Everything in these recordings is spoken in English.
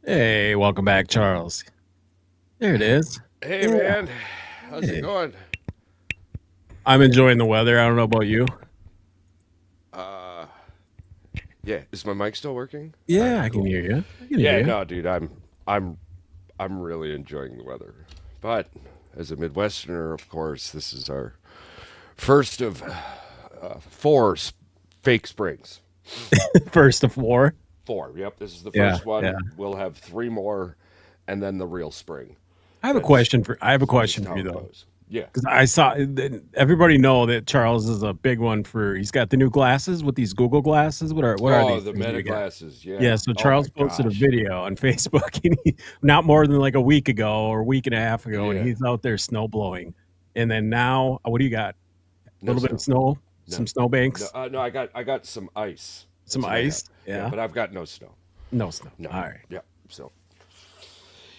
Hey, welcome back, Charles. There it is. Hey Yeah. man, how's it Hey. going? I'm enjoying the weather. I don't know about you. Uh, yeah, is my mic still working? All Yeah, right, I can cool. hear you. I can hear Yeah, you. no, dude, I'm, I'm really enjoying the weather. But as a Midwesterner, of course, this is our first of four fake springs. First of war. Four. Yep, this is the Yeah, first yeah. one. We'll have three more, and then the real spring. I have a That's just question for how you it though, goes. Yeah. because I saw everybody know that Charles is a big one for. He's got the new glasses with these Google glasses. What are Oh, these the things that meta you got? glasses. Yeah. Yeah. So Oh my Charles posted a gosh. video on Facebook, and not more than like a week ago or a week and a half ago, and Yeah. he's out there snow blowing. And then now, what do you got? A No little bit of snow. snow, No. some No. snowbanks. No. I got some ice. Some That's what I have. ice? Yeah, Yeah. but I've got no snow. No snow. No. All right. Yeah. So.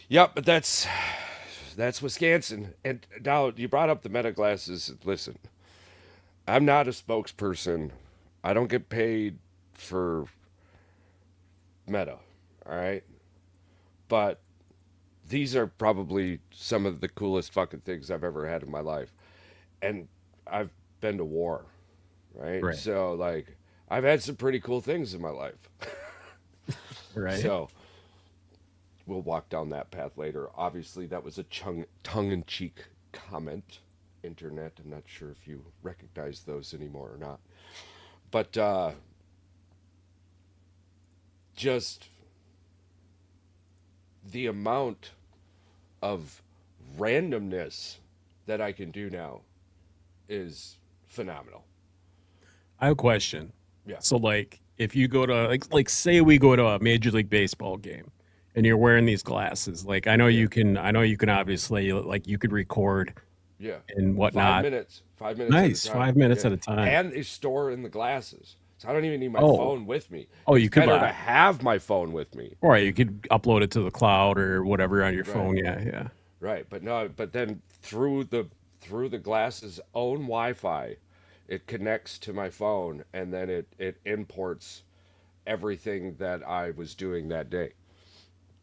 Yeah, but that's Wisconsin. And now you brought up the meta glasses. Listen, I'm not a spokesperson. I don't get paid for meta. All right. But these are probably some of the coolest fucking things I've ever had in my life. And I've been to war, right? Right. So like I've had some pretty cool things in my life. Right. So we'll walk down that path later. Obviously, that was a tongue in cheek comment. Internet, I'm not sure if you recognize those anymore or not. But just the amount of randomness that I can do now is phenomenal. I have a question. Yeah. So like if you go to like say we go to a Major League Baseball game and you're wearing these glasses, like Yeah. I know you can obviously like you could record Yeah. and Five whatnot. minutes. 5 minutes at a Nice. time. 5 minutes Yeah. at a time. And they store in the glasses. So I don't even need my Oh. phone with me. Oh, It's you could better buy. to have my phone with me. Or you could upload it to the cloud or whatever on your Right. phone. Yeah, yeah. Right. But no, but then through the glasses own Wi-Fi, it connects to my phone and then it imports everything that I was doing that day.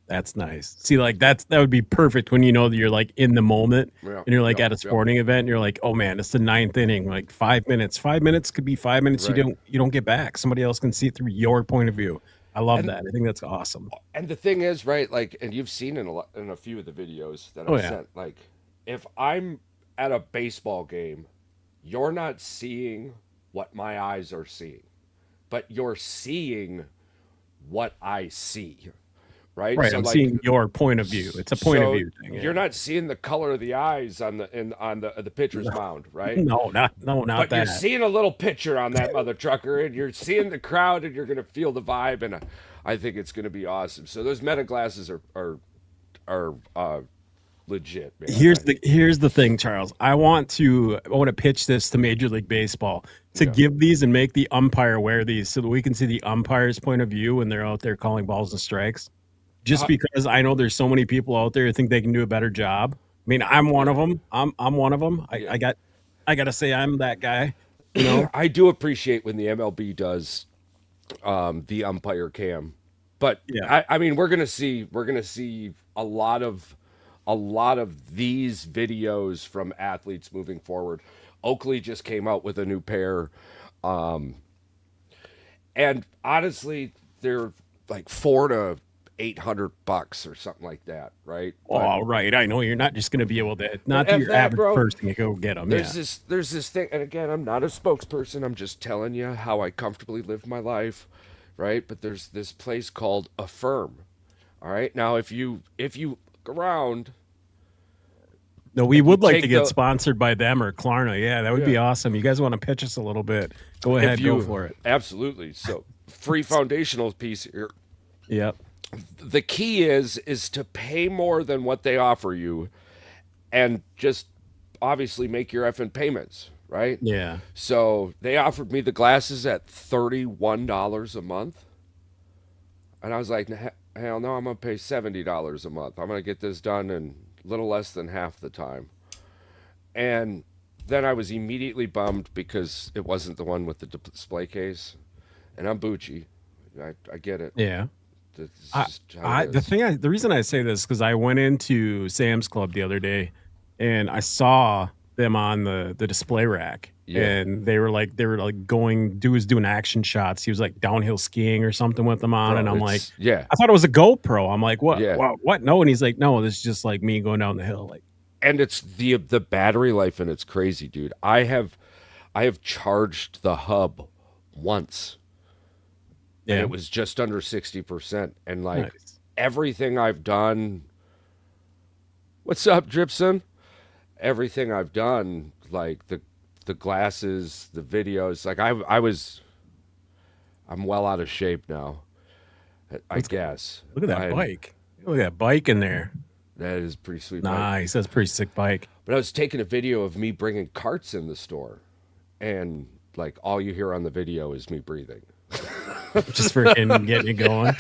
That's nice. See, like that would be perfect when you know that you're like in the moment Yeah. and you're like Yep. at a Yep. sporting event and you're like, oh man, it's the ninth inning. Like 5 minutes. 5 minutes could be 5 minutes Right. you don't get back. Somebody else can see it through your point of view. I love And that. I think that's awesome. and the thing is, right, like and you've seen in a few of the videos that Oh I've yeah. sent, like if I'm at a baseball game, you're not seeing what my eyes are seeing, but you're seeing what I see, right? Right. So I'm like seeing your point of view. It's a point of so view thing. you're Yeah. not seeing the color of the eyes on the pitcher's mound, right? No, not But you're that. seeing a little picture on that mother trucker, and you're seeing the crowd, and you're gonna feel the vibe, and I think it's gonna be awesome. So those meta glasses are legit, man. Here's the thing, Charles. I want to pitch this to Major League Baseball to Yeah. give these and make the umpire wear these so that we can see the umpire's point of view when they're out there calling balls and strikes. Just Uh, because I know there's so many people out there who think they can do a better job. I mean, I'm one yeah, of them. I'm one of them. yeah. I got to say I'm that guy, you know. I do appreciate when the MLB does the umpire cam, but Yeah. I mean we're gonna see a lot of these videos from athletes moving forward. Oakley just came out with a new pair, and honestly, they're like $400 to $800 or something like that, right? But All right. I know you're not just going to be able to but not that f your that, average bro. person can go get them. Yeah. There's this thing, and again, I'm not a spokesperson. I'm just telling you how I comfortably live my life, right? But there's this place called Affirm. All right, now if you look around No, we and you would like to take get the sponsored by them or Klarna. Yeah, that would yeah be awesome. You guys want to pitch us a little bit? Go if ahead, go you for it. absolutely so free foundational piece here. Yep. The key is to pay more than what they offer you, and just obviously make your effing payments, right? Yeah. So they offered me the glasses at $31 a month. And I was like, hell no, I'm going to pay $70 a month. I'm going to get this done in a little less than half the time. And then I was immediately bummed because it wasn't the one with the display case. And I'm Bucci. I get it. Yeah. That's I, just how it is. the reason I say this because I went into Sam's Club the other day, and I saw them on the display rack, Yeah, and they were like going dude was doing action shots. He was like downhill skiing or something with them on, and bro. I'm like, It's yeah, I thought it was a GoPro. I'm like, what, yeah, what? No, and he's like, no, this is just like me going down the hill. Like, and it's the battery life, and it's crazy, dude. I have charged the hub once, and yeah, it was just under 60%. And like nice. everything I've done, what's up, Dripson? Everything I've done, like the glasses, the videos, like I'm well out of shape now. I Let's guess. look at that I bike. Look at that bike in there. That is a pretty sweet bike. Nice. That's a pretty sick bike. But I was taking a video of me bringing carts in the store, and like all you hear on the video is me breathing. Just freaking getting it going.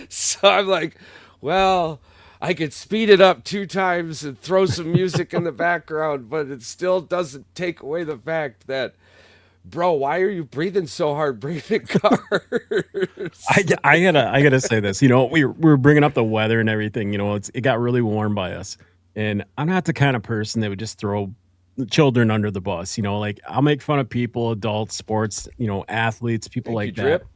So I'm like, well, I could speed it up 2 times and throw some music in the background, but it still doesn't take away the fact that, bro, why are you breathing so hard bringing cars? I gotta say this. You know, we were bringing up the weather and everything. You know, it got really warm by us, and I'm not the kind of person that would just throw the children under the bus. You know, like I'll make fun of people, adults, sports, you know, athletes, people Thank you, like that. Drip.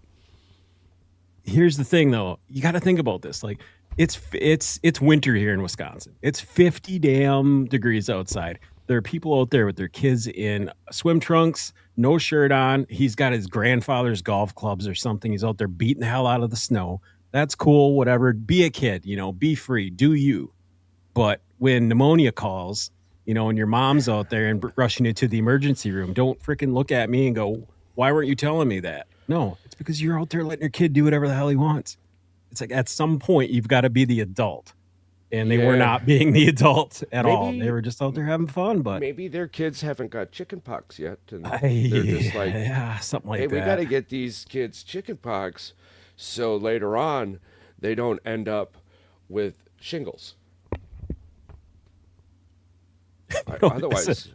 Here's the thing, though. You got to think about this. Like, it's winter here in Wisconsin. It's 50 damn degrees outside. There are people out there with their kids in swim trunks, no shirt on. He's got his grandfather's golf clubs or something. He's out there beating the hell out of the snow. That's cool, whatever. Be a kid, you know, be free, do you. But when pneumonia calls, you know, and your mom's out there and rushing you to the emergency room, don't freaking look at me and go, why weren't you telling me that? No, it's because you're out there letting your kid do whatever the hell he wants. It's like at some point you've got to be the adult. And they were Yeah. not being the adult at all. They Maybe were just out there having fun, but maybe their kids haven't got chicken pox yet, and they're just like, yeah, something hey, like we got to that. get these kids chicken pox so later on they don't end up with shingles. No, listen, Otherwise,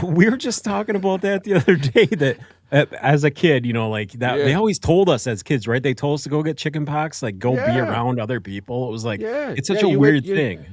we were just talking about that the other day that as a kid, you know, like that they yeah, always told us as kids, right? They told us to go get chicken pox, like go be yeah, around other people. It was like yeah, it's yeah. such a You would weird thing.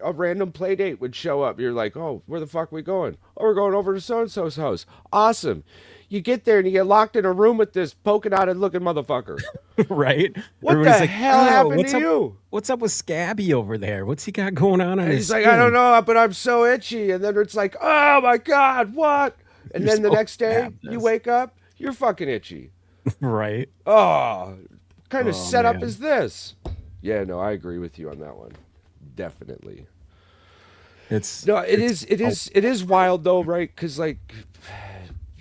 a random play date would show up. You're like, oh, where the fuck we going? Oh, we're going over to so and so's house. Awesome. You get there and you get locked in a room with this poking out and looking motherfucker. Right? What the Everybody's like, hell "Oh, happened to you? what's up with Scabby over there? What's he got going on And his he's like, I don't skin? know, but I'm so itchy. And then it's like, oh my God, what? And You're then the supposed next to day, have you this." wake up, you're fucking itchy. Right? Oh, what kind of Oh setup man. is this? Yeah, no, I agree with you on that one. Definitely. It's No, it it's is, it oh, is, it is wild though, right? Because like,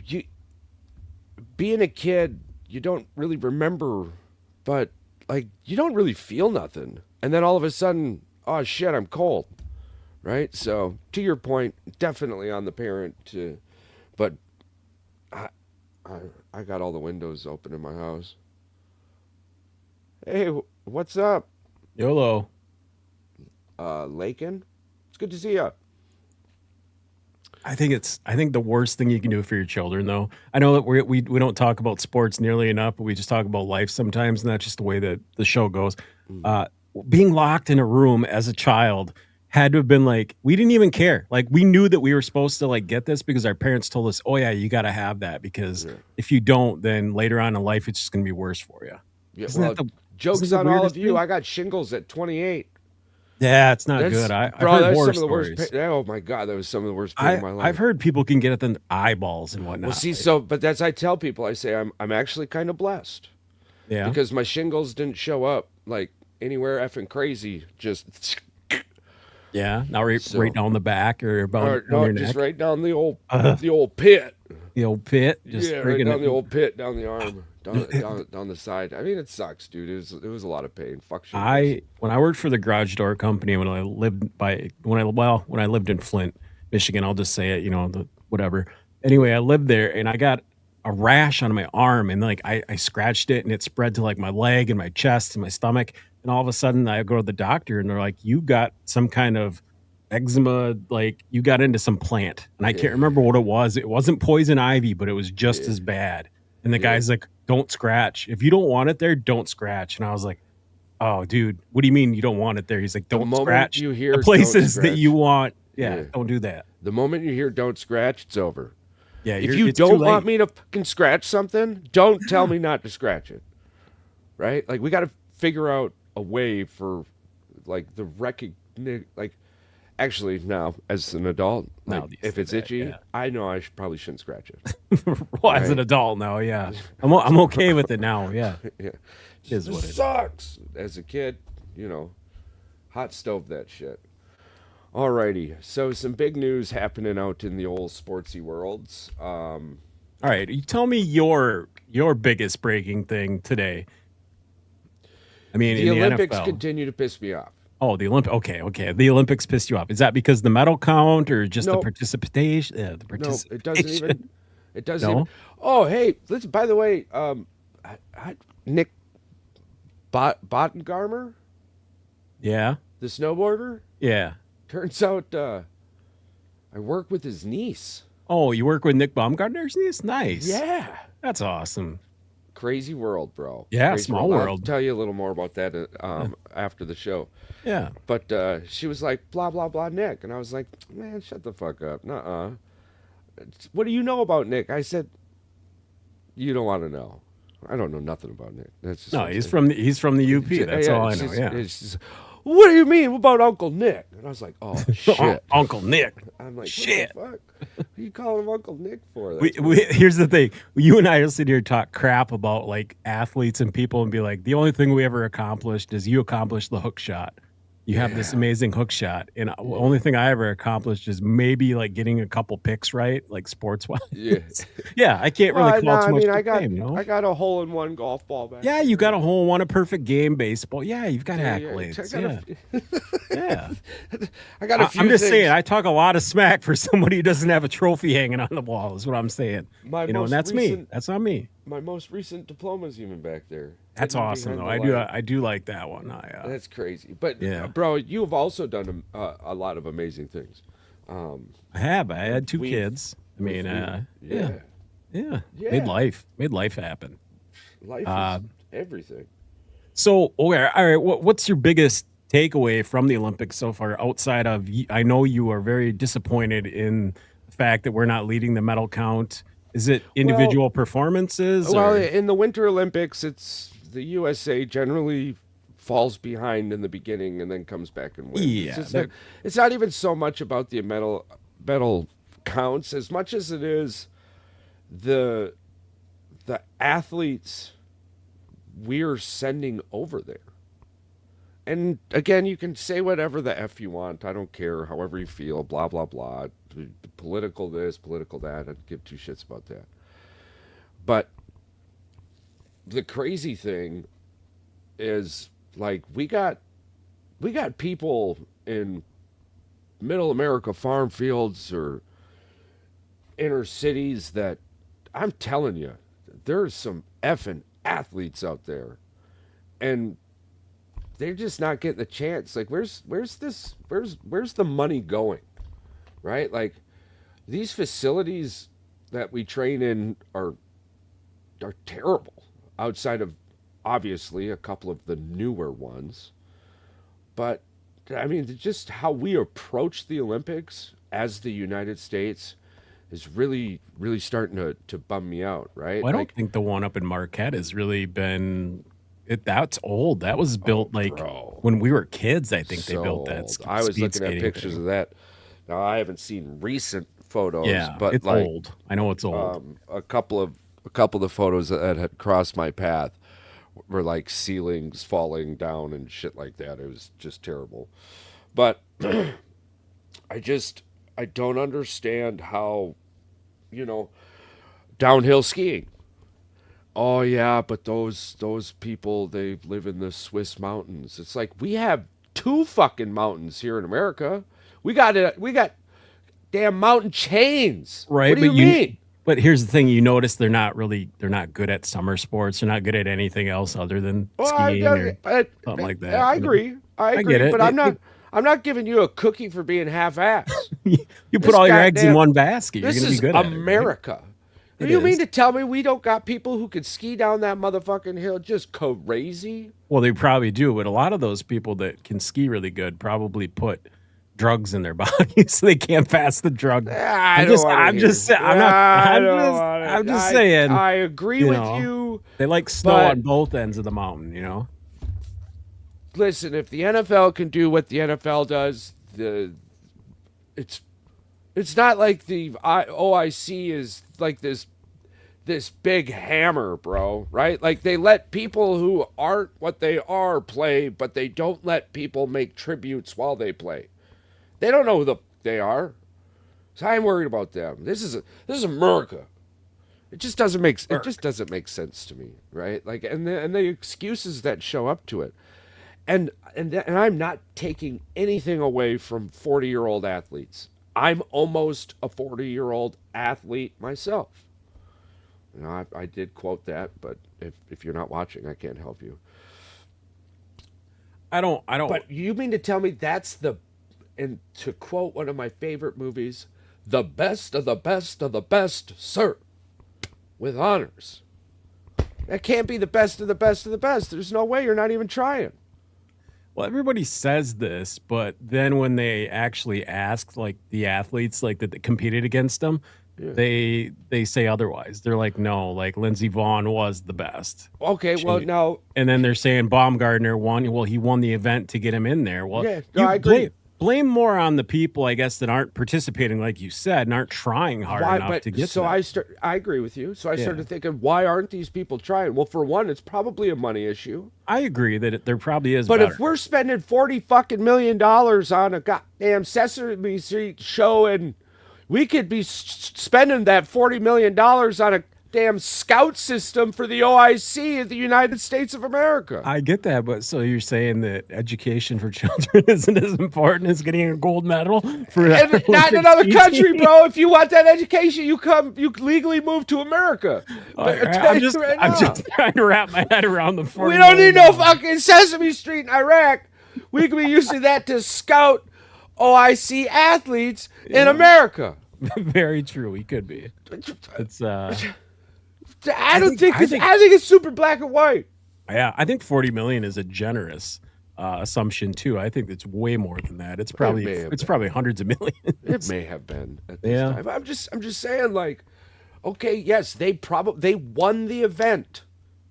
you being a kid, you don't really remember, but like, you don't really feel nothing, and then all of a sudden, oh shit, I'm cold, right? So to your point, definitely on the parent to, but I, I, I got all the windows open in my house. Hey, what's up, YOLO. Lakin? It's good to see you. I think the worst thing you can do for your children, though. I know that we don't talk about sports nearly enough, but we just talk about life sometimes, and that's just the way that the show goes. Mm. Uh, Being locked in a room as a child had to have been like we didn't even care. Like we knew that we were supposed to like get this because our parents told us, "Oh yeah, you got to have that because Yeah. if you don't, then later on in life it's just going to be worse for you." Yeah. Isn't that Well, the isn't jokes it the on all of weirdest you. thing? I got shingles at 28. Yeah, it's not That's good. I've bro. heard That's horror some of the worst. stories. Oh my God, that was some of the worst pain in my I've life. heard people can get it in their eyeballs and Well, whatnot. see, Like, so but that's I tell people. I say I'm actually kind of blessed yeah, because my shingles didn't show up like anywhere effing crazy. Just yeah. Now right so down the back or about or on no, your just neck, right down uh, the old pit. the old pit, just Yeah, right freaking down the it. old pit, down the arm, down the side. I mean, it sucks, dude. It was a lot of pain. Fuck shingles. I when I worked for the garage door company when I lived in Flint, Michigan, I'll just say it, you know, the whatever. Anyway, I lived there and I got a rash on my arm and like I scratched it and it spread to like my leg and my chest and my stomach. And all of a sudden I go to the doctor and they're like, you got some kind of eczema, like you got into some plant. And I Yeah, can't remember what it was. It wasn't poison ivy, but it was just yeah, as bad. And the yeah. guy's like, don't scratch. If you don't want it there, don't scratch. And I was like, Oh, dude, what do you mean you don't want it there? He's like, The don't moment scratch you the hear "don't places that you scratch," want. Yeah, yeah, don't do that. the moment you hear "don't scratch," it's over. Yeah, If you're you it's too don't want late. me to fucking scratch something, don't tell me not to scratch it. Right? Like we got to figure out a way for like the recognition. Like actually, now as an adult, like Now that you if say it's that, itchy, yeah. I know probably shouldn't scratch it. Well, as an Right? adult now, yeah. I'm okay with it now, yeah. Yeah. It is This what it is. sucks. As a kid, you know, hot stove that shit. Alrighty, so some big news happening out in the old sportsy worlds. All right, you tell me your biggest breaking thing today. I mean, The in the Olympics NFL. continue to piss me off. Oh, the Olympic. Okay. The Olympics pissed you off. Is that because the medal count or just the Nope, participation? Yeah, the no, it doesn't even. participation. It doesn't even. No. Oh, hey, listen. By the way, Nick Bottengarmer, Yeah. the snowboarder, Yeah. turns out I work with his niece. Oh, you work with Nick Baumgartner's niece? Nice. Yeah. That's awesome. Crazy world, bro. Yeah, Crazy small I'll world. tell you a little more about that Yeah. after the show. Yeah. But she was like, blah, blah, blah, Nick. And I was like, man, shut the fuck up. Nuh-uh. What do you know about Nick? I said, you don't want to know. I don't know nothing about Nick. That's just No, what I he's said. from the UP. That's Yeah, all I know. Yeah. she's, what do you mean? What about Uncle Nick? And I was like, oh, shit. Uncle Nick. I'm like, Shit. what the fuck? What are you calling him Uncle Nick for? We, That's we, here's the thing. You and I will sit here and talk crap about like athletes and people and be like, the only thing we ever accomplished is you accomplished the hook shot. You have this Yeah. amazing hook shot. And the only thing I ever accomplished is maybe like getting a couple picks right, like sports wise. Yeah. Yeah, I can't Well, really call no, too I much mean, to I got fame, no? I got a hole in one golf ball back Yeah, there. you got a hole, won a perfect game, baseball. Yeah, you've got Yeah, accolades. I got Yeah, yeah. I got a few I'm just things. saying, I talk a lot of smack for somebody who doesn't have a trophy hanging on the wall, is what I'm saying. My You know, and most that's me. recent- That's not me. My most recent diploma's even back there. That's hidden awesome, though. behind I the do. light. I do like that one. That's crazy. But Yeah. bro, you have also done a lot of amazing things. I have. I had 2 We've- kids. I mean, yeah. yeah. Made Yeah. made life happen. Life Uh, is everything. So, okay, all right. What's your biggest takeaway from the Olympics so far? Outside of, I know you are very disappointed in the fact that we're not leading the medal count. Is it individual performances? Well, or- in the Winter Olympics, it's the USA generally falls behind in the beginning and then comes back and wins. Yeah, It's not even so much about the medal counts as much as it is the athletes we're sending over there. And again, you can say whatever the F you want. I don't care, however you feel, blah, blah, blah. Political this, political that. I don't give 2 shits about that. But the crazy thing is, like, we got people in middle America farm fields or inner cities that I'm telling you, there's some effing athletes out there. And they're just not getting the chance. Like, where's the money going? Right? Like, these facilities that we train in are terrible outside of obviously a couple of the newer ones. But I mean, just how we approach the Olympics as the United States is really starting to bum me out, right? Well, I don't think the one up in Marquette has really been. That's old. That was built bro. when we were kids. I think they So built that. old. I was speed looking at skating pictures thing. of that. Now I haven't seen recent photos, Yeah, but it's like old. I know it's old. a couple of the photos that had crossed my path were like ceilings falling down and shit like that. It was just terrible. But I don't understand how, downhill skiing. Oh yeah, but those people, they live in the Swiss mountains. It's like we have 2 fucking mountains here in America. We got damn mountain chains. Right, What do you but mean? But here's the thing: you notice they're not good at summer sports. They're not good at anything else other than skiing or something like that. I agree. I agree. get it. But I'm not giving you a cookie for being half-assed. You This put all your eggs in goddamn- one basket. You're This going to be is good at it. Right? America. It You mean is. to tell me we don't got people who could ski down that motherfucking hill just crazy? Well, they probably do, but a lot of those people that can ski really good probably put drugs in their body so they can't pass the drug. I don't want to hear. I'm not, I don't want I'm to. just saying, I agree you with know, you, they like snow but on both ends of the mountain, you know? listen, if the NFL can do what the NFL does, it's it's not like the OIC is like this big hammer, bro, right? Like they let people who aren't what they are play, but they don't let people make tributes while they play. They don't know who they are. So I'm worried about them. This is America. It just doesn't make sense to me, right? Like and the excuses that show up to it. And I'm not taking anything away from 40-year-old athletes. I'm almost a 40-year-old athlete myself. You know, I did quote that, but if you're not watching, I can't help you. I don't, But you mean to tell me and to quote one of my favorite movies, the best of the best of the best, sir, with honors. That can't be the best of the best of the best. There's no way, you're not even trying. well, everybody says this, but then when they actually ask like the athletes like that competed against them, Yeah. they say otherwise. They're like, no, like Lindsey Vaughn was the best. Okay, well She, now, and then they're saying Baumgartner won. Well, he won the event to get him in there. Well, yeah, no, you I agree. blame more on the people, I guess, that aren't participating, like you said, and aren't trying hard Why? enough But to get to so that. I agree with you. So I Yeah, started thinking, why aren't these people trying? Well, for one, it's probably a money issue. I agree that there probably is But better. if we're spending $40 fucking million on a goddamn Sesame Street show, and we could be spending that $40 million on a damn scout system for the OIC of the United States of America. I get that, but so you're saying that education for children isn't as important as getting a gold medal for And not in Olympic another country, skiing? bro. If you want that education, you legally move to America. All But I right, tell you right I'm now, just trying to wrap my head around the we $40 don't need million no dollars. fucking Sesame Street in Iraq. We could be using that to scout OIC athletes in Yeah, America. very true. We could be. It's I don't think I it's. think I think it's super black and white. yeah, I think 40 million is a generous assumption too. I think it's way more than that. It may have It's been. probably hundreds of It millions. may have been at this Yeah, time. I'm just saying, like, okay, yes, they won the event,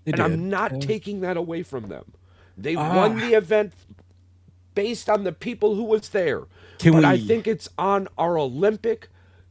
they and did. I'm not Yeah. taking that away from them. They won Ah, the event based on the people who was there. can But I we? think it's on our Olympic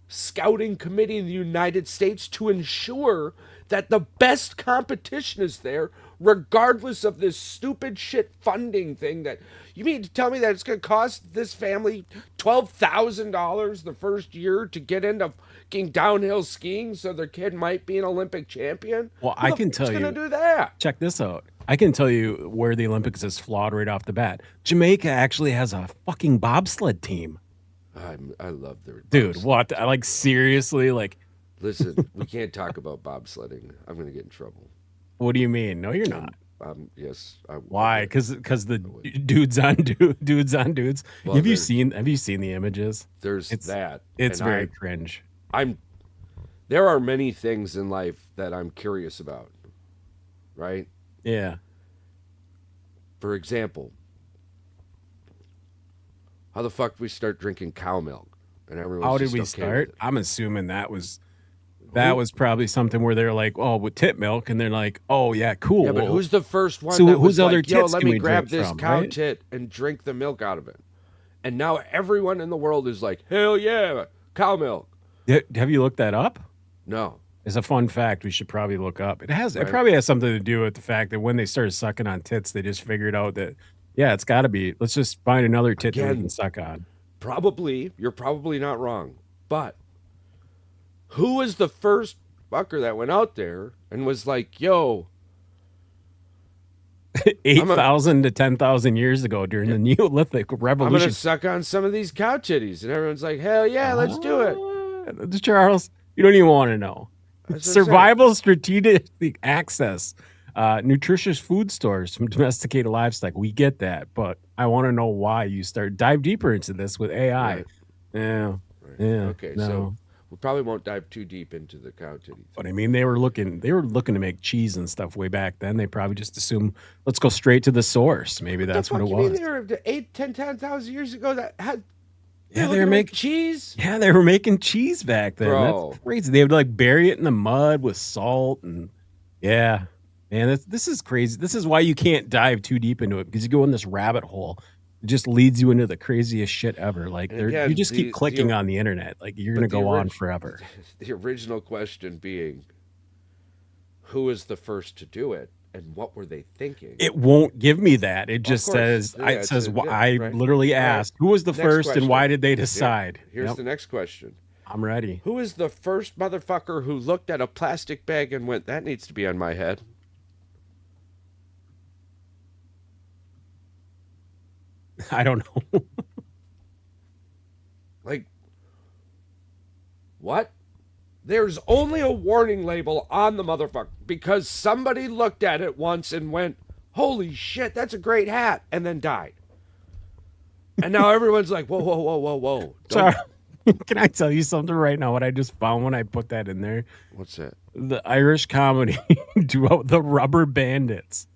scouting committee in the United States to ensure that the best competition is there, regardless of this stupid shit funding thing. That you mean to tell me that it's going to cost this family $12,000 the first year to get into fucking downhill skiing so their kid might be an Olympic champion? Well, Who I the can fuck's tell going to you. do that? Check this out. I can tell you where the Olympics is flawed right off the bat. Jamaica actually has a fucking bobsled team, I love their dude. bobsled. What? I like seriously. Like, Listen, we can't talk about bobsledding. I'm going to get in trouble. what do you mean? No, you're not. Yes, I will Why? get. Because the I would. dudes on dudes. Well, there, Have you seen the images? there's It's that, it's and very cringe. I'm. There are many things in life that I'm curious about. Right. Yeah. For example, how the fuck we start drinking cow milk, and everyone's How did just we okay with start? it? I'm assuming that Who? was probably something where they're like, oh, with tit milk, and they're like, oh yeah, cool. Yeah, but Well, who's the first one so that whose was other like, "Yo, tits let can me we grab drink this from, cow right? tit and drink the milk out of it"? And now everyone in the world is like, "Hell yeah, cow milk." Have you looked that up? No, It's a fun fact we should probably look up. It right? probably has something to do with the fact that when they started sucking on tits, they just figured out that yeah, it's got to be. Let's just find another tit that we can Again, suck on. probably you're probably not wrong, but who was the first fucker that went out there and was like, "Yo, I'm a 8,000 to 10,000 years ago during the Neolithic I'm gonna Revolution. suck on some of these cow titties," and everyone's like, "Hell yeah, let's do it." Charles, you don't even want to know. That's what I'm saying. Survival strategic access, nutritious food stores from domesticated livestock. We get that, but I want to know why you dive deeper into this with AI. Right, Yeah, right. yeah, Okay, so no. We probably won't dive too deep into the cow titty But thing. I mean, they were looking to make cheese and stuff way back then. They probably just assumed, let's go straight to the source. Maybe What the that's what it fuck you mean was. they were 8, 10, 10,000 years ago? They're Yeah, they looking were to make making cheese? yeah, they were making cheese back then. That's Bro. crazy. They would like bury it in the mud with salt and yeah. Man, this is crazy. This is why you can't dive too deep into it because you go in this rabbit hole. It just leads you into the craziest shit ever. Like And you again, just keep clicking on the internet. Like you're gonna but go on forever. the original question being, who was the first to do it, and what were they thinking? It won't give me that. It just course. says Yeah, it says yeah, I right. literally All right. asked who was the Next first and why question. did they Yeah. decide? Here's Yep, the next question. I'm ready. Who is the first motherfucker who looked at a plastic bag and went, that needs to be on my head? I don't know. Like, what? There's only a warning label on the motherfucker because somebody looked at it once and went, holy shit, that's a great hat, and then died. And now everyone's like, whoa, whoa, whoa, whoa, whoa. Sorry. Can I tell you something right now? What I just found when I put that in there? What's that? The Irish comedy duo, the Rubber Bandits,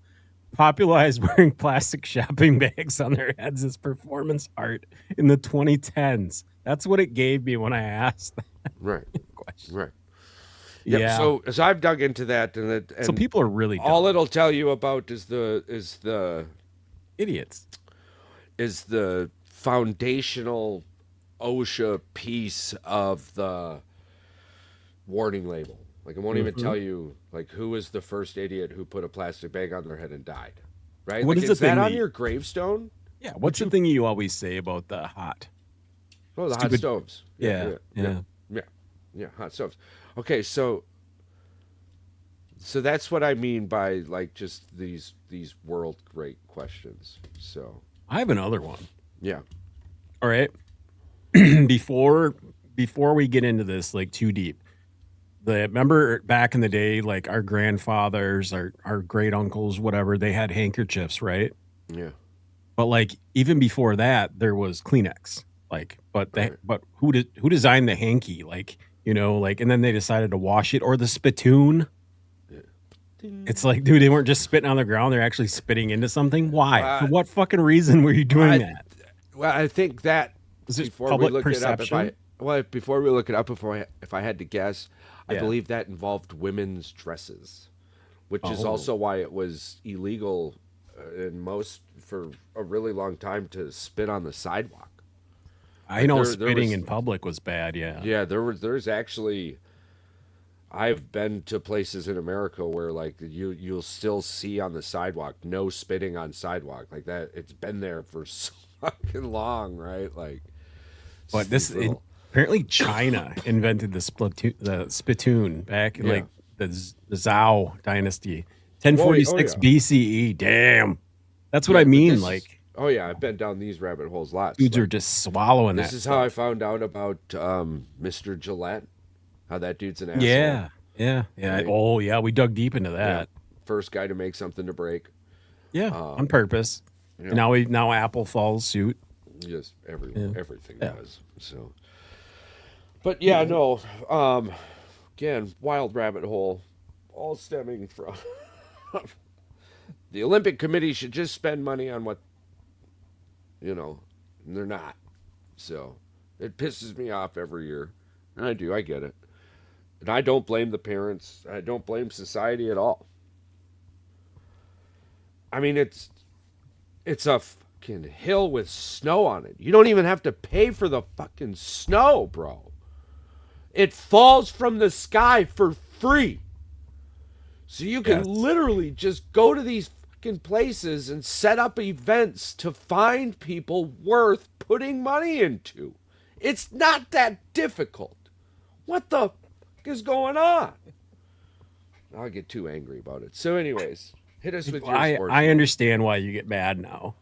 popularized wearing plastic shopping bags on their heads as performance art in the 2010s. That's what it gave me when I asked that Right, question. right. Yep, Yeah. so as I've dug into that, and So people are really dumb. all it'll tell you about is the idiots. foundational OSHA piece of the warning label. Like, it won't even tell you like who was the first idiot who put a plastic bag on their head and died. Right? What Like, is the is that thing on that- your gravestone? Yeah. What's the thing you always say about the hot? Oh, the hot Stupid- stoves. Yeah. Yeah, hot stoves. Okay, so that's what I mean by like just these world great questions. So I have another one. yeah. All right. before we get into this like too deep, remember back in the day, like our grandfathers, our great uncles, whatever, they had handkerchiefs, right? Yeah. But like even before that, there was Kleenex. Like, but Right. but who designed the hanky? Like, like, and then they decided to wash it, or the spittoon. It's like, dude, they weren't just spitting on the ground; they're actually spitting into something. Why? For what fucking reason were you doing that? Well, I think that Is it before we public look it up, perception? before we look it up, if I had to guess, I Yeah. believe that involved women's dresses, which is Oh. also why it was illegal for a really long time to spit on the sidewalk. I know there spitting was- in public was bad. Yeah. Yeah, there's actually, I've been to places in America where like you'll still see on the sidewalk no spitting on sidewalk like that. It's been there for so fucking long, right? Like, But just these little- apparently China invented the spittoon back in like the Zhou dynasty, 1046 yeah. BCE. Damn, that's what Yeah, I but mean. this is- Like oh yeah, I've been down these rabbit holes lots. dudes Like, are just swallowing this that. is how I found out about Mr. Gillette. How that dude's an asshole. Yeah. Right. Oh yeah, we dug deep into that. First guy to make something to break. Yeah, on purpose. yeah. And now Apple follows suit. Just everything Yeah. does. So, but yeah, no. Again, wild rabbit hole, all stemming from the Olympic Committee should just spend money on what and they're not. So it pisses me off every year, and I get it, and I don't blame the parents. I don't blame society at all. I mean, it's a fucking hill with snow on it. You don't even have to pay for the fucking snow, bro. It falls from the sky for free. So you can Yes. literally just go to these fucking places and set up events to find people worth putting money into. It's not that difficult. What the fuck is going on? I'll get too angry about it. So anyways, hit us with your sports. I understand why you get mad now.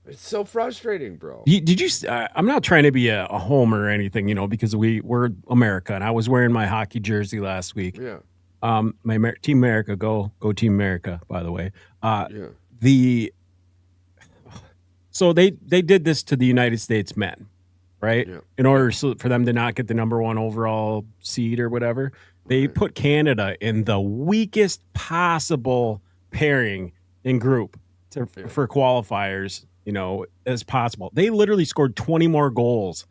It's so frustrating, bro. Did you? I'm not trying to be a homer or anything, because we're America, and I was wearing my hockey jersey last week. Yeah, Team America, go Team America. By the way, yeah. so they did this to the United States men. right? Yeah. In order for them to not get the number one overall seed or whatever, they Right. put Canada in the weakest possible pairing in group Yeah. for qualifiers, as possible. They literally scored 20 more goals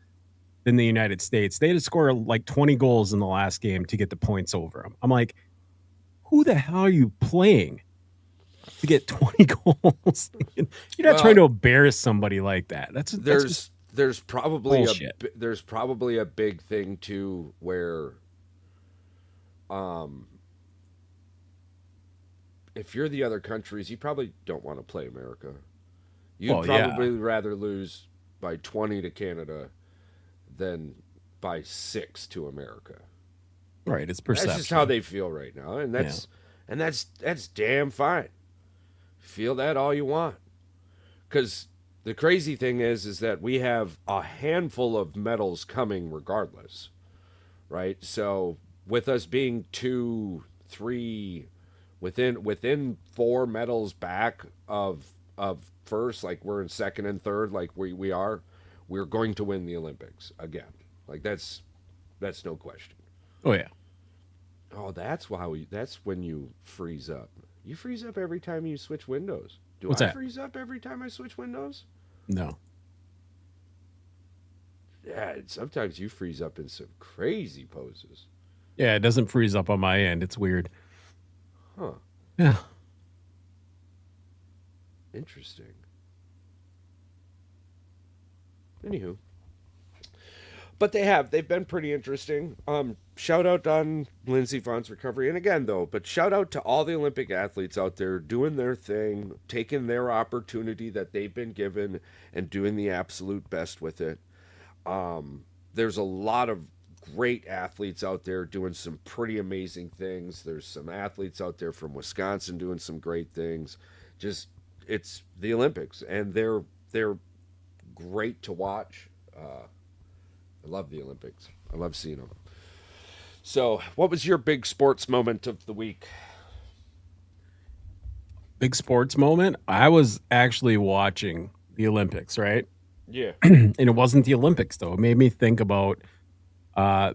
than the United States. They had to score like 20 goals in the last game to get the points over them. I'm like, who the hell are you playing to get 20 goals? You're not trying Well, to embarrass somebody like that. That's just there's probably bullshit. a big thing too where um if you're the other countries, you probably don't want to play America. You'd Well, yeah, probably rather lose by 20 to Canada than by 6 to America. right. It's That's just how perception. they feel right now, and Yeah. that's damn fine. Feel that all you want. Cuz the crazy thing is that we have a handful of medals coming regardless, right? So with us being 2, 3 within 4 medals back of first, like we're in second and third, like we're going to win the Olympics again. Like that's no question. Oh yeah. Oh, that's when you freeze up. You freeze up every time you switch windows. Do What's I that? freeze up every time I switch windows? No. Yeah, and sometimes you freeze up in some crazy poses. Yeah, it doesn't freeze up on my end. It's weird. Huh. Yeah. Interesting. Anywho. But they've been pretty interesting. Shout out on Lindsey Vohn's recovery, and again though, but shout out to all the Olympic athletes out there doing their thing, taking their opportunity that they've been given, and doing the absolute best with it. There's a lot of great athletes out there doing some pretty amazing things. There's some athletes out there from Wisconsin doing some great things. Just it's the Olympics, and they're great to watch. I love the Olympics. I love seeing them. So, what was your big sports moment of the week? Big sports moment. I was actually watching the Olympics, right? Yeah. And it wasn't the Olympics though. It made me think about uh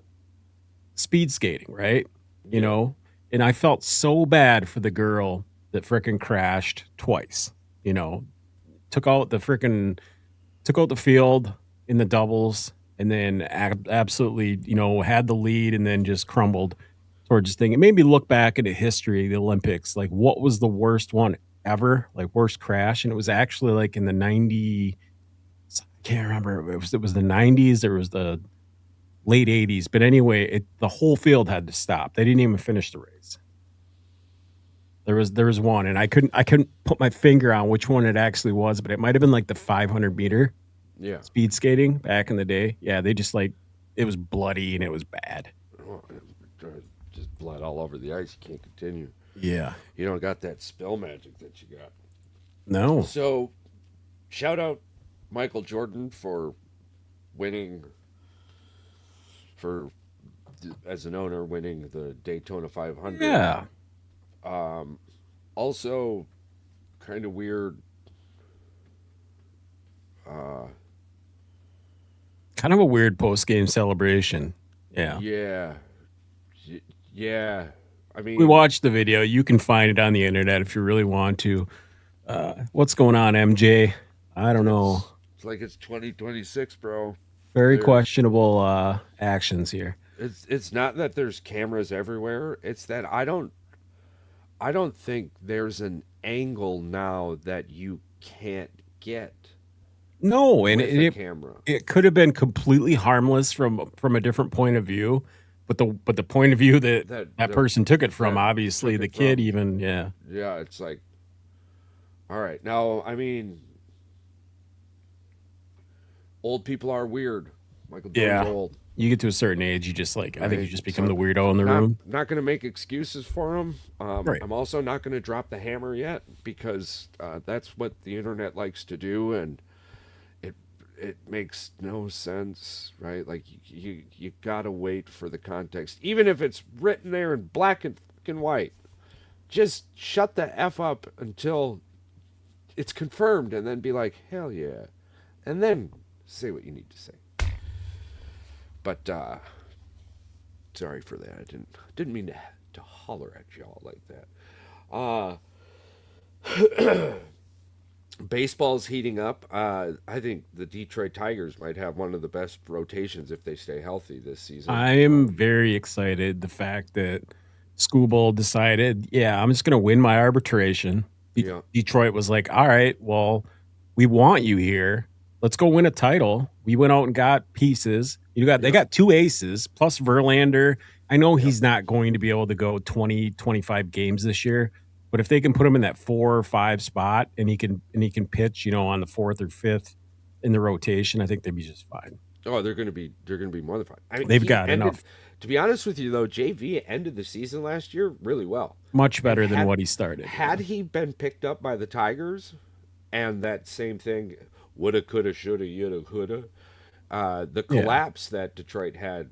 speed skating, right? You Yeah. know, and I felt so bad for the girl that frickin' crashed twice. You know, took out the field in the doubles, and then absolutely, had the lead and then just crumbled towards this thing. It made me look back into history, the Olympics, like what was the worst one ever, like worst crash, and it was actually like in the 90. I can't remember. It was the 90s. There was the late 80s. But anyway, the whole field had to stop. They didn't even finish the race. There was one, and I couldn't put my finger on which one it actually was, but it might have been like the 500-meter Yeah. speed skating back in the day. Yeah, they just like it was bloody and it was bad. Oh, just blood all over the ice. You can't continue. Yeah. You don't got that spill magic that you got. No. So, shout out Michael Jordan for winning, for as an owner winning the Daytona 500. Yeah. Also, kind of weird. Kind of a weird post game celebration. Yeah. Yeah, yeah. I We mean, watched the video. You can find it on the internet if you really want to. What's going on, MJ? I don't know. it's like it's 2026, bro. Very There's questionable actions here. it's not that there's cameras everywhere. It's that I don't think there's an angle now that you can't get No, and with a camera. it could have been completely harmless from a different point of view, but the point of view that That that the person took it from, that obviously took the it kid, from. even, yeah. Yeah, it's like, all right. Now, I mean, old people are weird. Michael Jordan's Yeah. old, You get to a certain age, you just like, I think you right? just become So the weirdo in the not room. not going to make excuses for him. Right. I'm also not going to drop the hammer yet because that's what the internet likes to do, and it it makes no sense, right? Like you gotta wait for the context, even if it's written there in black and fucking white. Just shut the f up until it's confirmed, and then be like, hell yeah, and then say what you need to say. But sorry for that. I didn't mean to holler at y'all like that. Uh, Baseball's heating up. I think the Detroit Tigers might have one of the best rotations if they stay healthy this season. I'm very excited. The fact that School decided, yeah, I'm just going to win my arbitration. Yeah, Detroit was like, all right, well, we want you here. Let's go win a title. We went out and got pieces. They yeah, got two aces plus Verlander. I know yeah. he's not going to be able to go 20, 25 games this year, but if they can put him in that 4 or 5 spot and he can pitch, on the fourth or fifth in the rotation, I think they'd be just fine. Oh, they're gonna be more than fine. I mean, They've he got ended. enough. To be honest with you, though, JV ended the season last year really well. Much And better than what he started. had he been picked up by the Tigers, and that same thing, woulda, coulda, shoulda, youlda, coulda, the Yeah. collapse that Detroit had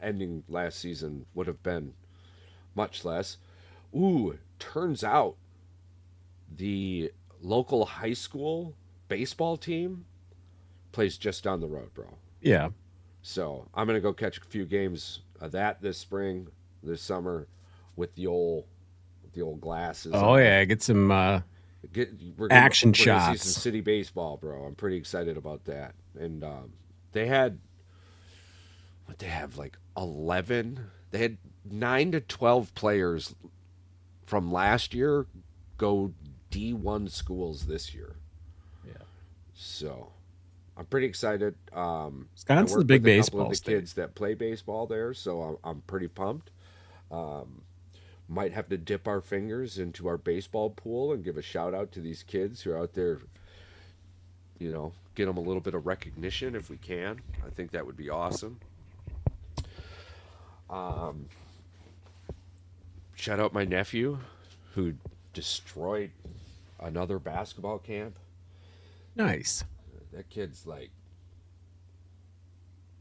ending last season would have been much less. Ooh, turns out the local high school baseball team plays just down the road, bro. Yeah. So I'm gonna go catch a few games of that this spring, this summer, with the old glasses Oh on. yeah, get some Get action we're gonna see some shots. city baseball, bro. I'm pretty excited about that. And they had what they have like 11. They had 9 to 12 players from last year go D1 schools this year. Yeah. So I'm pretty excited. I Wisconsin's a work big with a couple of baseball the state. kids that play baseball there, so I'm pretty pumped. Might have to dip our fingers into our baseball pool and give a shout out to these kids who are out there. Get them a little bit of recognition if we can. I think that would be awesome. Um, Shout out my nephew who destroyed another basketball camp. Nice. That kid's like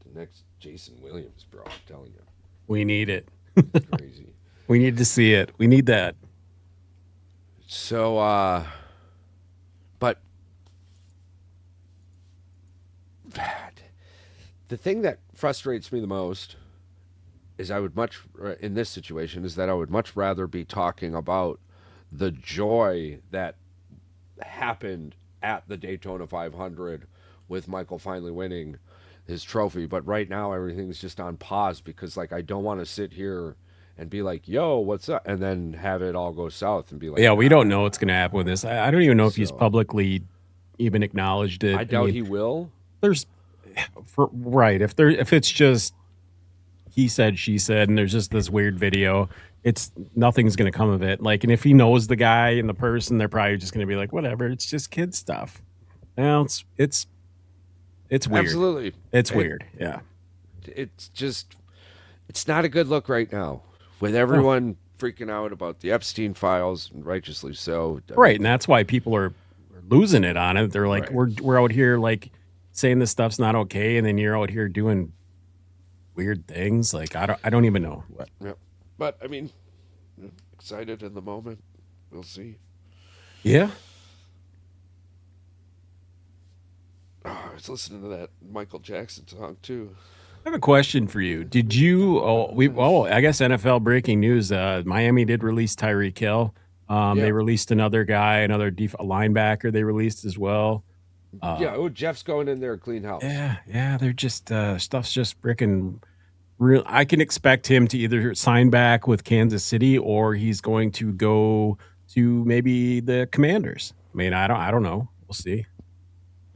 the next Jason Williams, bro. I'm telling you, We need it. he's crazy. We need to see it. We need that. So, but the thing that frustrates me the most is in this situation, is that I would much rather be talking about the joy that happened at the Daytona 500 with Michael finally winning his trophy. But right now, everything's just on pause because, like, I don't want to sit here and be like, yo, what's up? And then have it all go south and be like, Yeah, we don't know nah. what's going to happen with this. I don't even know if he's So publicly even acknowledged it. I I doubt mean, he will. there's right. If it's just he said, she said, and there's just this weird video, it's nothing's going to come of it. Like, and if he knows the guy and the person, they're probably just going to be like, whatever. It's just kid stuff. Well, it's weird. Absolutely. It's And weird. Yeah. it's not a good look right now with No. everyone freaking out about the Epstein files, and righteously so. I Right, mean, and that's why people are losing it on it. They're like, right. we're out here like saying this stuff's not okay, and then you're out here doing weird things. Like I don't even know. What. Yep. But I mean, excited in the moment. We'll see. Yeah. Oh, I was listening to that Michael Jackson song too. I have a question for you. Did you? I guess NFL breaking news. Miami did release Tyreek Hill. They Yeah. released another guy, a linebacker. They released as well. Yeah. Uh, Oh, Jeff's going in there, clean house. yeah. They're just stuff's just freaking real. I can expect him to either sign back with Kansas City or he's going to go to maybe the Commanders. I mean, I don't know. We'll see.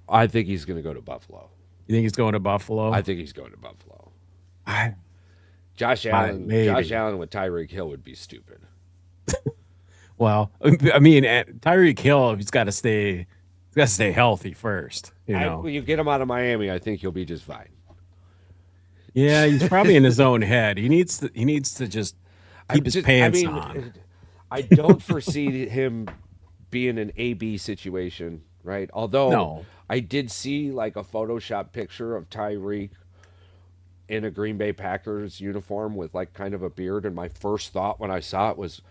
I think he's going to go to Buffalo. You think he's going to Buffalo? I think he's going to Buffalo. I, Josh Allen. Josh maybe. Allen with Tyreek Hill would be stupid. Well, I mean, Tyreek Hill, he's got to stay healthy first. When you get him out of Miami, I think he'll be just fine. Yeah, he's probably in his own head. He needs to just keep his pants on. I don't foresee him being an AB situation, right? Although No, I did see like a Photoshop picture of Tyreek in a Green Bay Packers uniform with like kind of a beard, and my first thought when I saw it was,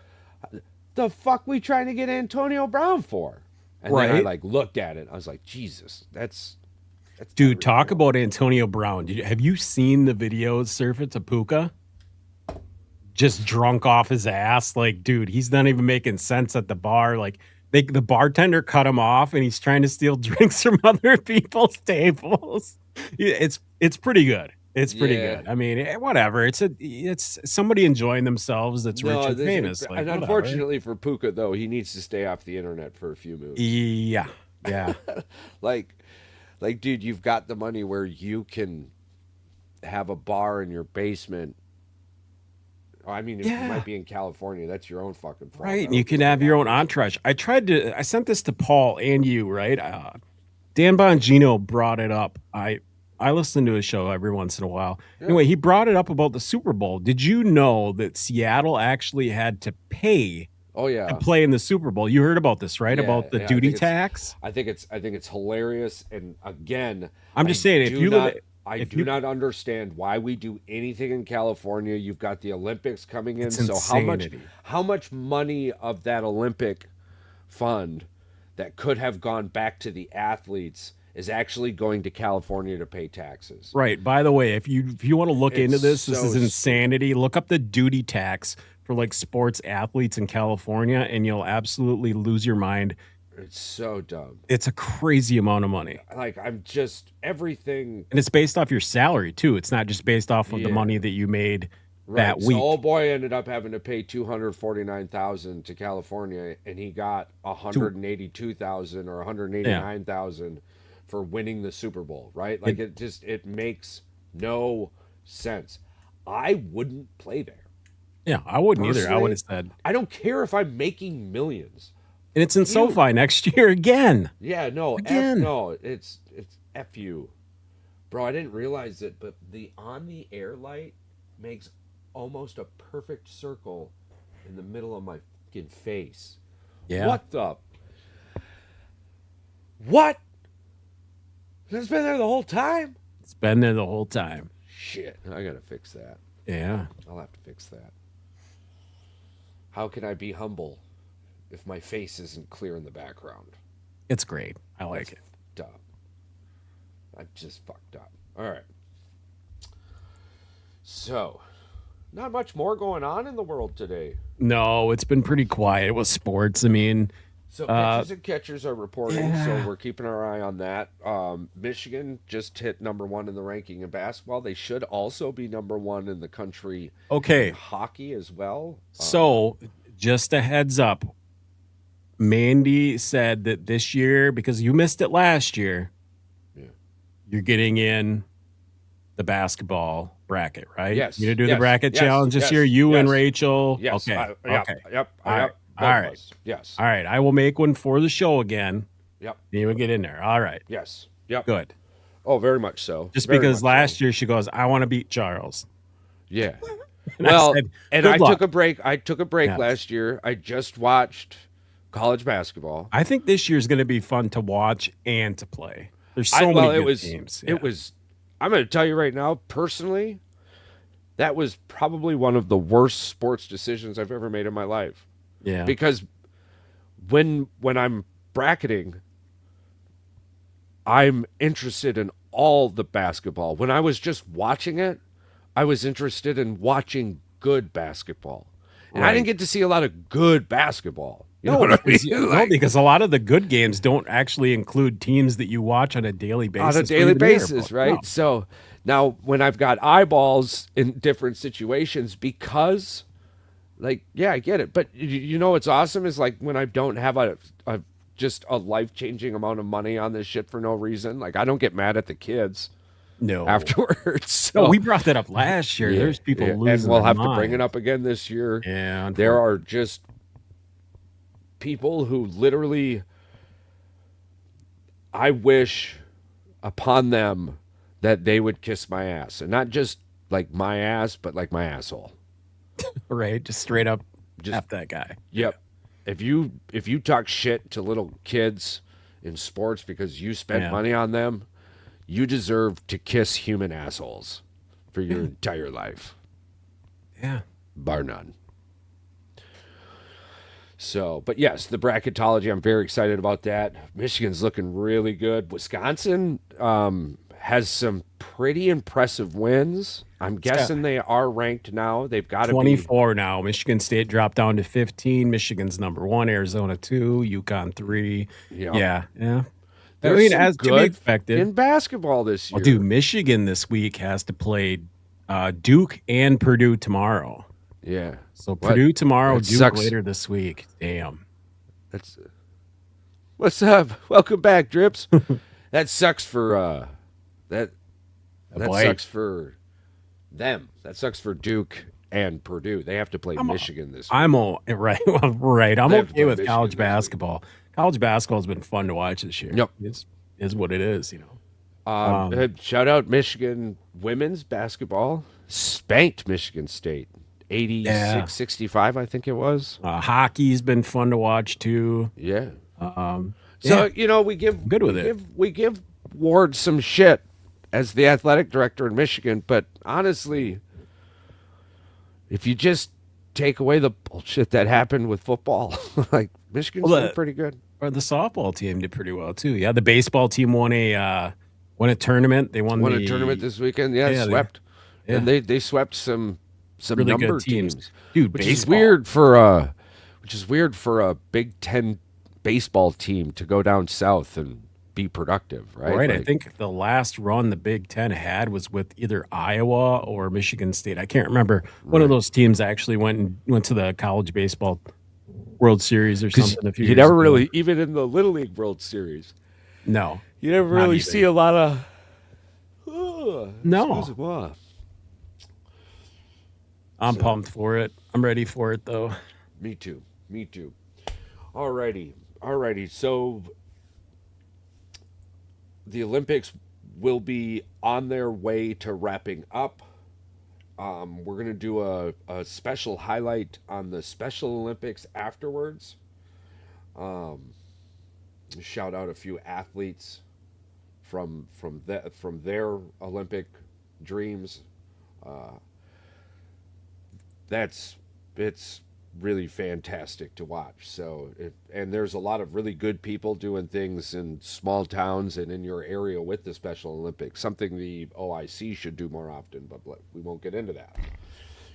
"The fuck we trying to get Antonio Brown for?" And then I right? like looked at it. I was like, "Jesus, that's That's not Dude, really talk real. about Antonio Brown. Have you seen the videos surfing to Puka? Just drunk off his ass. Like, dude, he's not even making sense at the bar. Like, the bartender cut him off, and he's trying to steal drinks from other people's tables. It's pretty good. It's pretty Yeah. good. I mean, whatever. It's somebody enjoying themselves that's rich No, and famous. Like, and whatever. unfortunately for Puka though, he needs to stay off the internet for a few moves. Yeah, yeah, Like, dude, you've got the money where you can have a bar in your basement. I mean, if you yeah. might be in California, that's your own fucking fault. I Right. And you hope you can stay have your out own there. entourage. I sent this to Paul and you, right? Dan Bongino brought it up. I listen to his show every once in a while. Yeah. Anyway, he brought it up about the Super Bowl. Did you know that Seattle actually had to pay Oh to yeah. play in the Super Bowl? You heard about this, right? Yeah, About the yeah, duty tax? I think it's hilarious. And again, I'm just saying, if do you not live, I if do you, not understand why we do anything in California. You've got the Olympics coming in, it's so insanity. how much money of that Olympic fund that could have gone back to the athletes is actually going to California to pay taxes? Right. By the way, if you want to look into It's this, so this is stupid. insanity. Look up the duty tax for like sports athletes in California, and you'll absolutely lose your mind. It's so dumb. It's a crazy amount of money. Like I'm just everything. And it's based off your salary too. It's not just based off of the Yeah. money that you made Right. that So week. old boy ended up having to pay 249,000 to California, and he got 182,000 or 189,000 for winning the Super Bowl. Right? Like it makes no sense. I wouldn't play there. Yeah, I wouldn't either. I would have Personally, said. I don't care if I'm making millions. And it's in You, SoFi next year again. yeah, no, Again. it's F you. Bro, I didn't realize it, but the on the air light makes almost a perfect circle in the middle of my fucking face. Yeah. What the? What? It's been there the whole time? It's been there the whole time. Shit, I gotta fix that. Yeah. I'll have to fix that. How can I be humble if my face isn't clear in the background? It's great. I like it. Fucked up. I just fucked up. All right. So, not much more going on in the world today. No, it's been pretty quiet with sports. I mean, So pitchers and catchers are reporting, yeah. so we're keeping our eye on that. Michigan just hit number one in the ranking in basketball. They should also be number one in the country okay. in hockey as well. So, just a heads up. Mandy said that this year, because you missed it last year, Yeah. you're getting in the basketball bracket, right? Yes, You gonna do the yes, bracket yes, challenge this yes, year? You and yes. Rachel. Yes. Okay. Yep. Okay. Yep. All right. Yep. All both of right. us. Yes. All right. I will make one for the show again. Yep. You will get in there. All right. Yes. Yep. Good. Oh, very much so. Just Very because much last so. year she goes, I want to beat Charles. Yeah. And I Well, said, and "Good I luck." took a break. I took a break Yes. last year. I just watched college basketball. I think this year's going to be fun to watch and to play. There's so many good games. Yeah. It was. I'm going to tell you right now, personally, that was probably one of the worst sports decisions I've ever made in my life. Yeah. Because when I'm bracketing, I'm interested in all the basketball. When I was just watching it, I was interested in watching good basketball. And I Right. didn't get to see a lot of good basketball. You know No, what I because, mean? no, Like, because a lot of the good games don't actually include teams that you watch on a daily basis. on a or daily even hear basis, about. right? No. So now when I've got eyeballs in different situations, because, like, yeah, I get it. But you know what's awesome is like when I don't have a just a life changing amount of money on this shit for no reason. Like I don't get mad at the kids No. afterwards. So No, we brought that up last year. yeah, There's people yeah. losing and we'll their have to bring it mind. up again this year. Yeah. There are just people who literally, I wish upon them that they would kiss my ass, and not just like my ass, but like my asshole. right. Just straight up Just F that guy. yep. If you talk shit to little kids in sports because you spent Yeah. money on them, you deserve to kiss human assholes for your entire life, Yeah. bar none. So, but yes, the bracketology, I'm very excited about that. Michigan's looking really good. Wisconsin has some pretty impressive wins. I'm It's got guessing they are ranked now. They've got to be. 24 now. Michigan State dropped down to 15. Michigan's number 1, Arizona 2, UConn 3. Yep. Yeah, yeah. I There's mean, some as to be good expected. in basketball this year. Well, dude, Michigan this week has to play Duke and Purdue tomorrow. Yeah. So Purdue tomorrow, That Duke sucks. later this week. Damn. That's what's up. Welcome back, Drips. That sucks for that. That Boy. sucks for them. That sucks for Duke and Purdue. They have to play Michigan this week. I'm all right. Right. I'm They have to okay play with Michigan college this week. basketball. College basketball has been fun to watch this year. Yep. It's is what it is, you know. Shout out Michigan women's basketball. Spanked Michigan State. 86-65, I think it was. Hockey's been fun to watch too. Yeah. Yeah. So, you know, we give Good with we it. Give, we give Ward some shit as the athletic director in Michigan, but honestly, if you just take away the bullshit that happened with football, like Michigan's Well, been pretty good. Or the softball team did pretty well too. Yeah, the baseball team won a tournament. They won A tournament this weekend. Yeah, Yeah, swept. yeah. And they swept some Really number good teams. teams. Dude, which baseball. is weird for a Big Ten baseball team to go down south and be productive, right? Right. I Like, think the last run the Big Ten had was with either Iowa or Michigan State. I can't remember. One of those teams actually went to the college baseball World Series or something a few you years never ago. really, even in the Little League World Series, No. you never Not really even. see a lot of. No. Excuse-moi. I'm pumped for it. I'm ready for it though. Me too. Me too. Alrighty. So the Olympics will be on their way to wrapping up. We're going to do a special highlight on the Special Olympics afterwards. Shout out a few athletes from their Olympic dreams. It's really fantastic to watch. So, and there's a lot of really good people doing things in small towns and in your area with the Special Olympics. Something the OIC should do more often, but we won't get into that.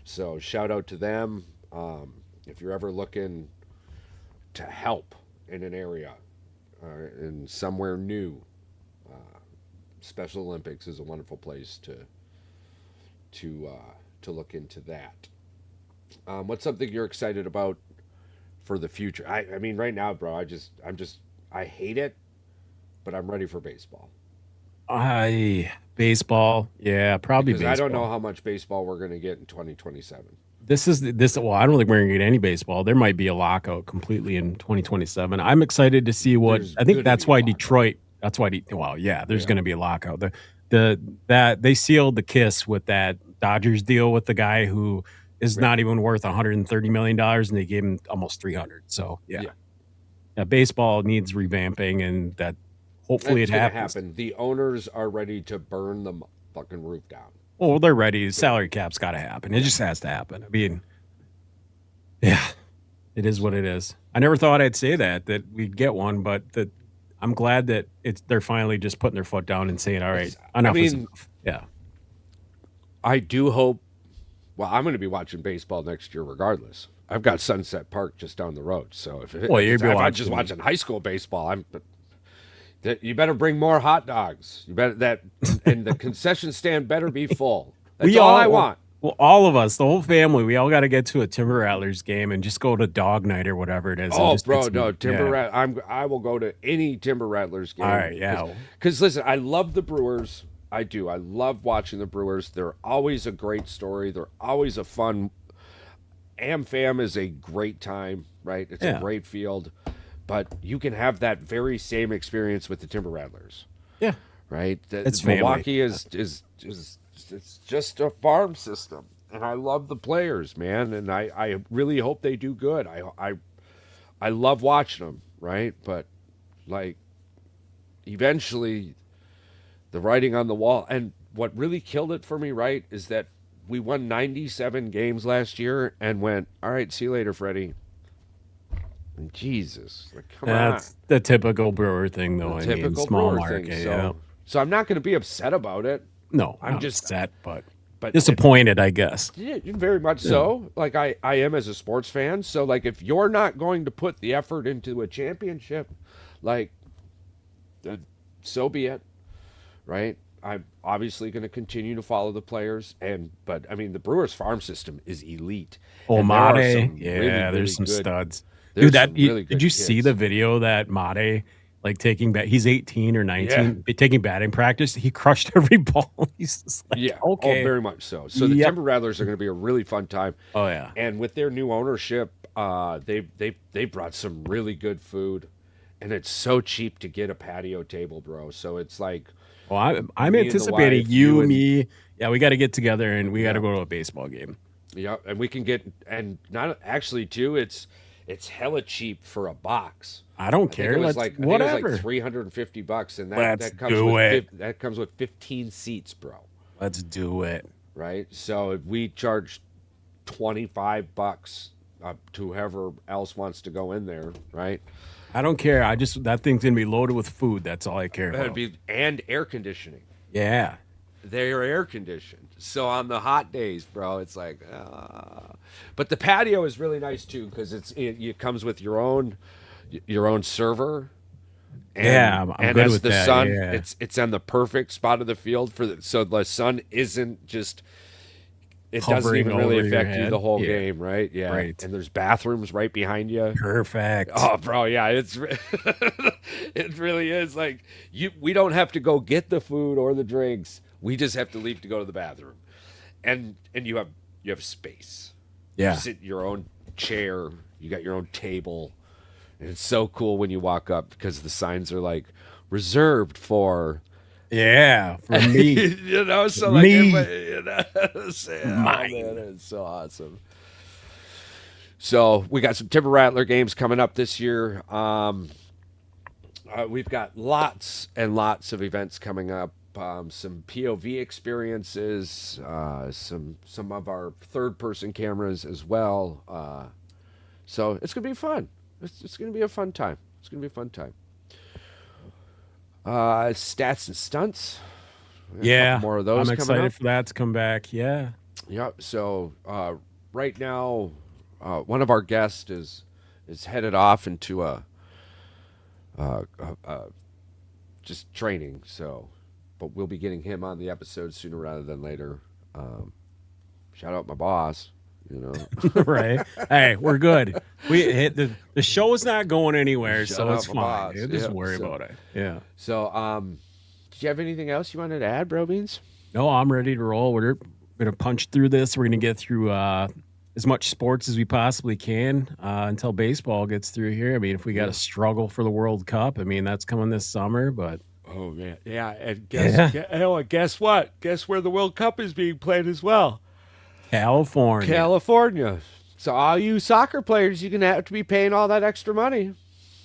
So, shout out to them. If you're ever looking to help in an area in somewhere new, Special Olympics is a wonderful place to look into that. What's something you're excited about for the future? I mean, right now, bro, I hate it, but I'm ready for baseball. Baseball. Yeah, probably Because baseball. I don't know how much baseball we're going to get in 2027. Well, I don't think we're gonna get any baseball. There might be a lockout completely in 2027. I'm excited to see what There's I think gonna that's be a why lockout. Detroit there's gonna be a lockout. That they sealed the kiss with that Dodgers deal with the guy who is not even worth $130 million and they gave him almost 300. So yeah. Baseball needs revamping and that hopefully It's it gonna happens. happen. The owners are ready to burn the fucking roof down. Oh, they're ready. The salary cap's got to happen. It just has to happen. I mean, yeah, it is what it is. I never thought I'd say that we'd get one, but I'm glad that they're finally just putting their foot down and saying, all right, enough is enough. Yeah. I do hope. Well, I'm going to be watching baseball next year regardless. I've got Sunset Park just down the road, so if I'm just watching high school baseball, you better bring more hot dogs. You better and the concession stand better be full. That's all I want. Well, all of us, the whole family, we all got to get to a Timber Rattlers game and just go to dog night or whatever it is. Oh, and bro, no, I will go to any Timber Rattlers game. All right, yeah. Because listen, I love the Brewers. I do. I love watching the Brewers. They're always a great story. They're always a fun. AmFam is a great time, right? It's a great field, but you can have that very same experience with the Timber Rattlers. Yeah, right. It's Milwaukee is it's just a farm system, and I love the players, man, and I really hope they do good. I love watching them, right? But like, eventually, the writing on the wall, and what really killed it for me, right, is that we won 97 games last year and went, all right, see you later, Freddie. Jesus, like, come on. That's the typical brewer thing, The though. I mean, typical small brewer market. thing. Yeah. So I'm not going to be upset about it. No, I'm not just, upset, but but disappointed, I guess. yeah, very much Yeah. so. Like I am as a sports fan. So like, if you're not going to put the effort into a championship, like, uh, so be it, right? I'm obviously going to continue to follow the players, but I mean, the Brewers farm system is elite, Oh, and there are Mate. some really, Yeah, there's really some good. studs. Dude, There's some really did good you see the kids. video that Mate, like taking he's 18 or Yeah, 19, taking batting practice? He crushed every ball. He's just like, yeah. Oh, okay. very much so. So the Yep. Timber Rattlers are going to be a really fun time, Oh, yeah. and with their new ownership, they brought some really good food, and it's so cheap to get a patio table, bro. So it's like Well, I'm me and the anticipating wife, you, you and me. Yeah, we got to get together and we got to yeah, go to a baseball game. yeah, and we can get, and not actually too. It's hella cheap for a box. I don't I think it care. was Let's like I think it was like whatever. $350, and Let's do it. that comes with 15 seats, bro. Let's do it. Right? So if we charge $25 to whoever else wants to go in there, right? I don't care. That thing's gonna be loaded with food. That's all I care That'd about. be and air conditioning. Yeah. They're air conditioned. So on the hot days, bro, it's like, but the patio is really nice too because it comes with your own server, Yeah, I'm and good as with the that. sun, Yeah. it's on the perfect spot of the field so the sun isn't just. It doesn't Hovering even really over your affect you head. the whole Yeah. game, right? Yeah, Right. and there's bathrooms right behind you. Perfect. Oh, bro, yeah, it really is like we don't have to go get the food or the drinks. We just have to leave to go to the bathroom, and you have space. You Yeah. sit in your own chair. You got your own table, and it's so cool when you walk up because the signs are like reserved for. Yeah. For me. You know, so like Me. everybody, you know, say, oh Mine. man, it's so awesome. So we got some Timber Rattler games coming up this year. We've got lots and lots of events coming up. Some POV experiences, some of our third person cameras as well. So it's gonna be fun. It's gonna be a fun time. It's gonna be a fun time. Stats and stunts. We got a Yeah. couple more of those I'm coming excited up. for that to come back. Yeah. Yep. So right now, one of our guests is headed off into uh, just training. So, but we'll be getting him on the episode sooner rather than later. Shout out my boss. You know, Right. Hey, we're good. We hit the show is not going anywhere, Shout so out it's my fine. boss. Yeah, just Yeah, worry so- about it. Yeah. So did you have anything else you wanted to add, Bro Beans? No, I'm ready to roll. We're gonna punch through this. We're gonna get through as much sports as we possibly can until baseball gets through here. I mean, if we got to struggle for the World Cup, I mean that's coming this summer. But Oh man, yeah. And guess what? Guess where the World Cup is being played as well? California, California. So all you soccer players, you're gonna have to be paying all that extra money.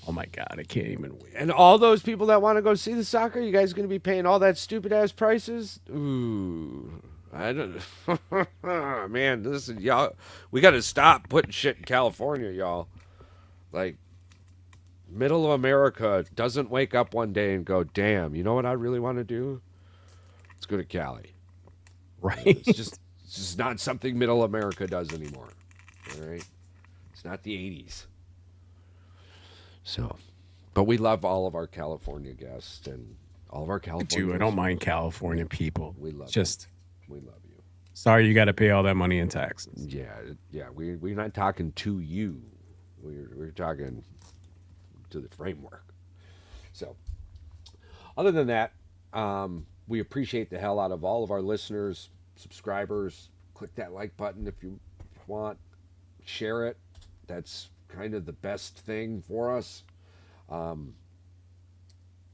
oh my God, I can't even wait. And all those people that want to go see the soccer, you guys gonna be paying all that stupid ass prices? Ooh, I don't. Man, listen, y'all, we got to stop putting shit in California, y'all. Like, middle of America doesn't wake up one day and go, "Damn, you know what I really want to do? Let's go to Cali." Right? It's just not something middle America does anymore. All right, it's not the '80s. So, but we love all of our California guests and all of our California. Dude, I don't mind California people. We love It's just We love you. sorry you got to pay all that money in taxes. Yeah, yeah. We're not talking to you. We're talking to the framework. So, other than that, we appreciate the hell out of all of our listeners, subscribers. Click that like button if you want. Share it. That's kind of the best thing for us.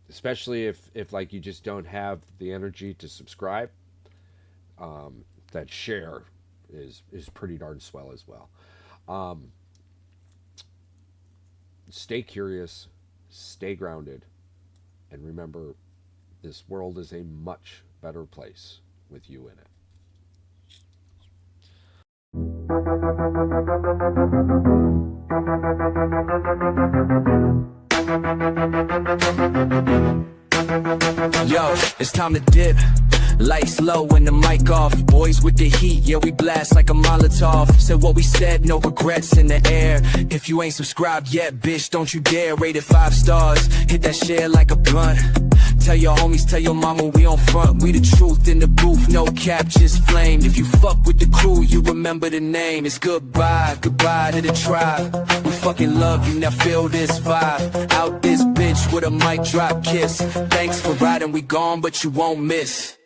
Especially if like you just don't have the energy to subscribe. That share is pretty darn swell as well. Stay curious, stay grounded, and remember, this world is a much better place with you in it. Yo, it's time to dip. Lights low and the mic off. Boys with the heat, yeah, we blast like a Molotov. Said what we said, no regrets in the air. If you ain't subscribed yet, bitch, don't you dare. Rate it 5 stars, hit that share like a blunt. Tell your homies, tell your mama we on front. We the truth in the booth, no cap, just flame. If you fuck with the crew, you remember the name. It's goodbye, goodbye to the tribe. We fucking love you, now feel this vibe. Out this bitch with a mic drop kiss. Thanks for riding, we gone, but you won't miss.